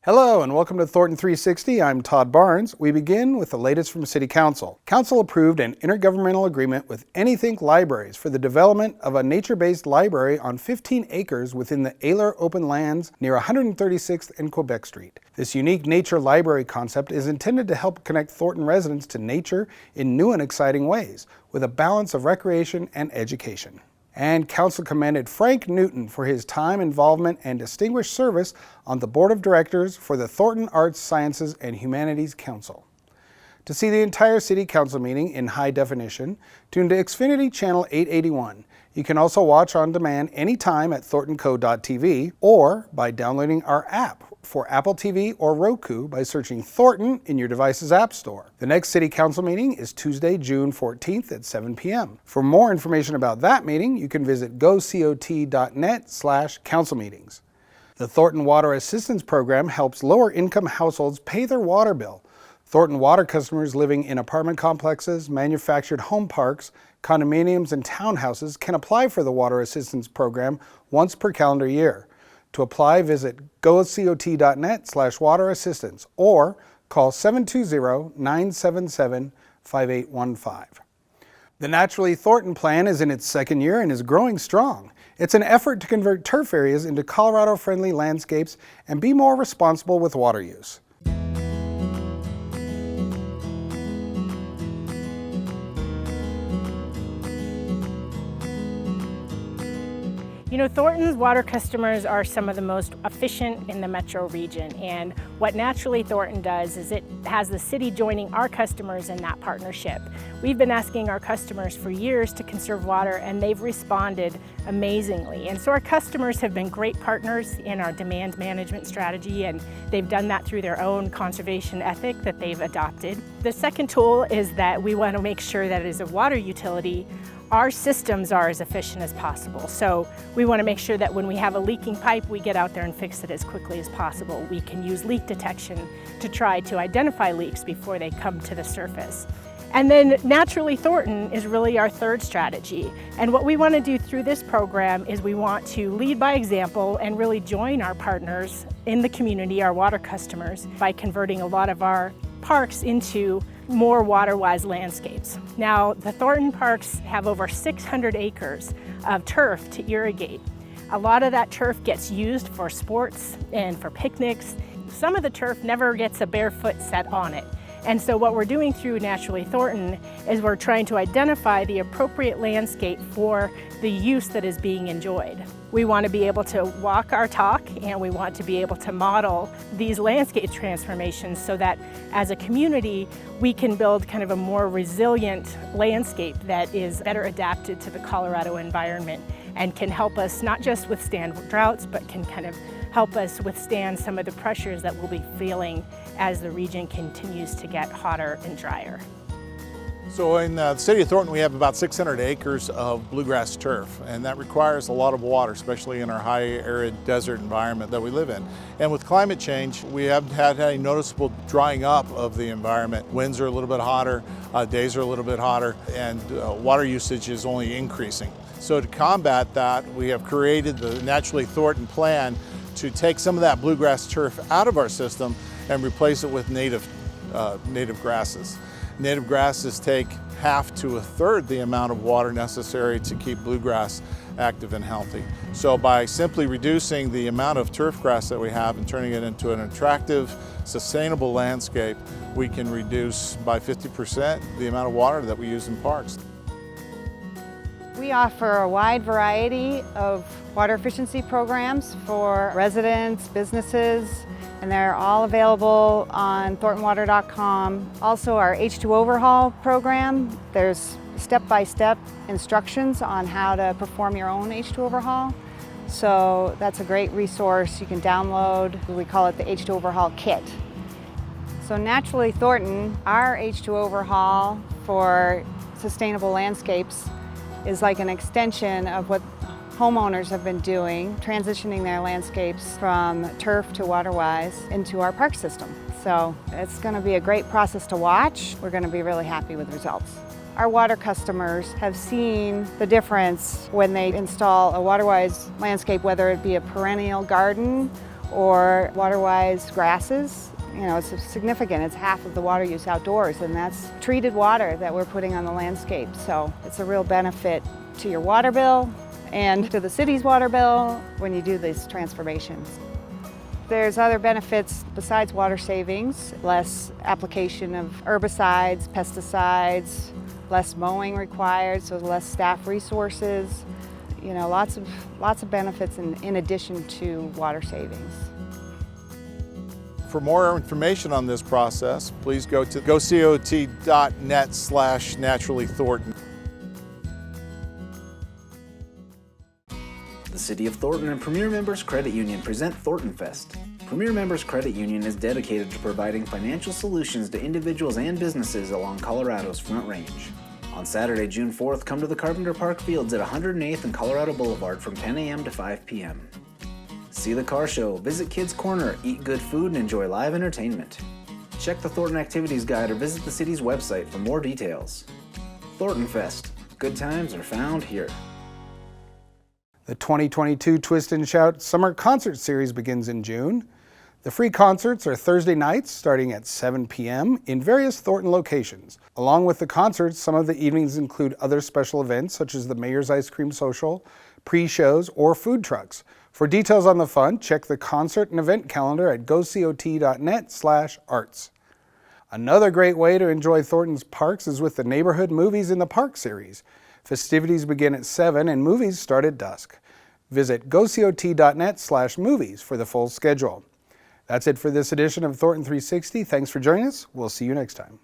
Hello and welcome to Thornton360. I'm Todd Barnes. We begin with the latest from City Council. Council approved an intergovernmental agreement with Anythink Libraries for the development of a nature-based library on 15 acres within the Ayler Open Lands near 136th and Quebec Street. This unique nature library concept is intended to help connect Thornton residents to nature in new and exciting ways, with a balance of recreation and education. And Council commended Frank Newton for his time, involvement, and distinguished service on the Board of Directors for the Thornton Arts, Sciences, and Humanities Council. To see the entire City Council meeting in high definition, tune to Xfinity Channel 881. You can also watch on demand anytime at thorntonco.tv or by downloading our app for Apple TV or Roku by searching Thornton in your device's app store. The next City Council meeting is Tuesday, June 14th at 7 p.m. For more information about that meeting, you can visit gocot.net/council meetings. The Thornton Water Assistance Program helps lower-income households pay their water bill. Thornton Water customers living in apartment complexes, manufactured home parks, condominiums, and townhouses can apply for the Water Assistance Program once per calendar year. To apply, visit gocot.net/waterassistance or call 720-977-5815. The Naturally Thornton plan is in its second year and is growing strong. It's an effort to convert turf areas into Colorado-friendly landscapes and be more responsible with water use. You know, Thornton's water customers are some of the most efficient in the metro region, and what Naturally Thornton does is it has the city joining our customers in that partnership. We've been asking our customers for years to conserve water, and they've responded amazingly. And so our customers have been great partners in our demand management strategy, and they've done that through their own conservation ethic that they've adopted. The second tool is that we want to make sure that as a water utility, our systems are as efficient as possible. So we want to make sure that when we have a leaking pipe, we get out there and fix it as quickly as possible. We can use leak detection to try to identify leaks before they come to the surface. And then Naturally Thornton is really our third strategy. And what we want to do through this program is we want to lead by example and really join our partners in the community, our water customers, by converting a lot of our parks into more water-wise landscapes. Now, the Thornton parks have over 600 acres of turf to irrigate. A lot of that turf gets used for sports and for picnics. Some of the turf never gets a bare foot set on it. And so what we're doing through Naturally Thornton is we're trying to identify the appropriate landscape for the use that is being enjoyed. We want to be able to walk our talk, and we want to be able to model these landscape transformations so that as a community we can build kind of a more resilient landscape that is better adapted to the Colorado environment and can help us not just withstand droughts, but can kind of help us withstand some of the pressures that we'll be feeling as the region continues to get hotter and drier. So in the city of Thornton, we have about 600 acres of bluegrass turf, and that requires a lot of water, especially in our high arid desert environment that we live in. And with climate change, we haven't had any noticeable drying up of the environment. Winds are a little bit hotter, days are a little bit hotter, and water usage is only increasing. So to combat that, we have created the Naturally Thornton plan to take some of that bluegrass turf out of our system and replace it with native grasses. Native grasses take half to a third the amount of water necessary to keep bluegrass active and healthy. So by simply reducing the amount of turf grass that we have and turning it into an attractive, sustainable landscape, we can reduce by 50% the amount of water that we use in parks. We offer a wide variety of water efficiency programs for residents, businesses, and they're all available on thorntonwater.com. Also our H2 overhaul program, there's step-by-step instructions on how to perform your own H2 overhaul. So that's a great resource you can download. We call it the H2 overhaul kit. So Naturally Thornton, our H2 overhaul for sustainable landscapes is like an extension of what homeowners have been doing, transitioning their landscapes from turf to water-wise into our park system. So it's going to be a great process to watch. We're going to be really happy with the results. Our water customers have seen the difference when they install a water-wise landscape, whether it be a perennial garden or water-wise grasses. You know, it's significant. It's half of the water use outdoors, and that's treated water that we're putting on the landscape. So it's a real benefit to your water bill and to the city's water bill when you do these transformations. There's other benefits besides water savings, less application of herbicides, pesticides, less mowing required, so less staff resources. You know, lots of benefits in addition to water savings. For more information on this process, please go to gocot.net/naturallythornton. The City of Thornton and Premier Members Credit Union present Thornton Fest. Premier Members Credit Union is dedicated to providing financial solutions to individuals and businesses along Colorado's Front Range. On Saturday, June 4th, come to the Carpenter Park Fields at 108th and Colorado Boulevard from 10 a.m. to 5 p.m. See the car show, visit Kids Corner, eat good food, and enjoy live entertainment. Check the Thornton Activities Guide or visit the city's website for more details. Thornton Fest. Good times are found here. The 2022 Twist and Shout Summer Concert Series begins in June. The free concerts are Thursday nights starting at 7 p.m. in various Thornton locations. Along with the concerts, some of the evenings include other special events such as the Mayor's Ice Cream Social, pre-shows, or food trucks. For details on the fun, check the concert and event calendar at gocot.net/arts. Another great way to enjoy Thornton's parks is with the Neighborhood Movies in the Park series. Festivities begin at 7 and movies start at dusk. Visit gocot.net/movies for the full schedule. That's it for this edition of Thornton 360. Thanks for joining us. We'll see you next time.